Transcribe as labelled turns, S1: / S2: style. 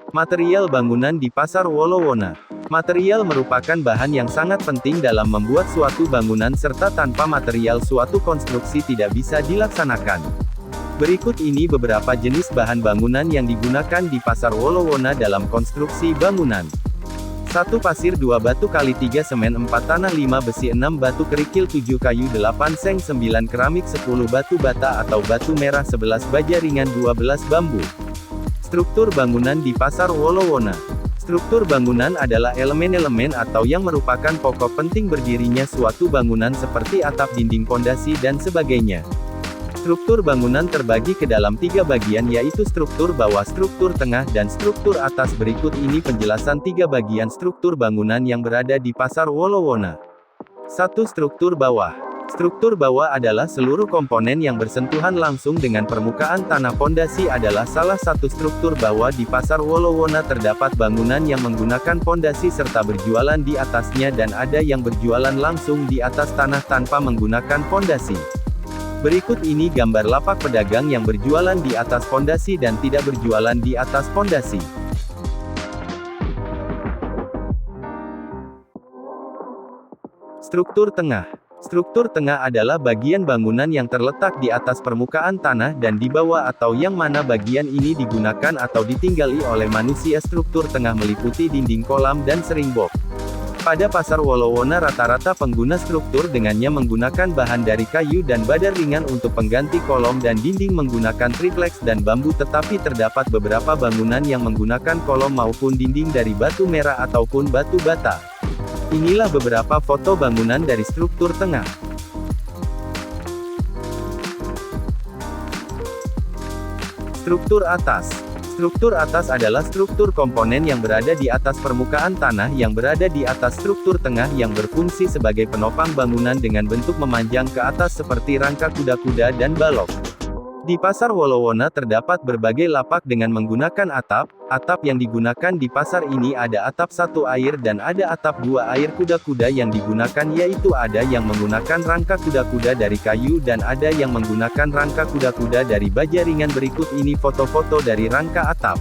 S1: Material bangunan di Pasar Wolowona. Material merupakan bahan yang sangat penting dalam membuat suatu bangunan serta tanpa material suatu konstruksi tidak bisa dilaksanakan. Berikut ini beberapa jenis bahan bangunan yang digunakan di Pasar Wolowona dalam konstruksi bangunan. 1 pasir 2 batu kali 3 semen 4 tanah 5 besi 6 batu kerikil 7 kayu 8 seng 9 keramik 10 batu bata atau batu merah 11 baja ringan 12 bambu. Struktur bangunan di Pasar Wolowona. Struktur bangunan adalah elemen-elemen atau yang merupakan pokok penting berdirinya suatu bangunan seperti atap dinding pondasi dan sebagainya. Struktur bangunan terbagi ke dalam 3 bagian yaitu struktur bawah, struktur tengah, dan struktur atas. Berikut ini penjelasan 3 bagian struktur bangunan yang berada di Pasar Wolowona. 1. Struktur bawah. Struktur bawah adalah seluruh komponen yang bersentuhan langsung dengan permukaan tanah. Pondasi adalah salah satu struktur bawah di Pasar Wolowona. Terdapat bangunan yang menggunakan pondasi serta berjualan di atasnya dan ada yang berjualan langsung di atas tanah tanpa menggunakan pondasi. Berikut ini gambar lapak pedagang yang berjualan di atas pondasi dan tidak berjualan di atas pondasi. Struktur tengah. Struktur tengah adalah bagian bangunan yang terletak di atas permukaan tanah dan di bawah atau yang mana bagian ini digunakan atau ditinggali oleh manusia. Struktur tengah meliputi dinding kolam dan sering box. Pada Pasar Wolowona rata-rata pengguna struktur dengannya menggunakan bahan dari kayu dan badan ringan untuk pengganti kolom dan dinding menggunakan triplex dan bambu, tetapi terdapat beberapa bangunan yang menggunakan kolom maupun dinding dari batu merah ataupun batu bata. Inilah beberapa foto bangunan dari struktur tengah. Struktur atas. Struktur atas adalah struktur komponen yang berada di atas permukaan tanah yang berada di atas struktur tengah yang berfungsi sebagai penopang bangunan dengan bentuk memanjang ke atas seperti rangka kuda-kuda dan balok. Di Pasar Wolowona terdapat berbagai lapak dengan menggunakan atap. Atap yang digunakan di pasar ini ada atap 1 air dan ada atap 2 air. Kuda-kuda yang digunakan yaitu ada yang menggunakan rangka kuda-kuda dari kayu dan ada yang menggunakan rangka kuda-kuda dari baja ringan. Berikut ini foto-foto dari rangka atap.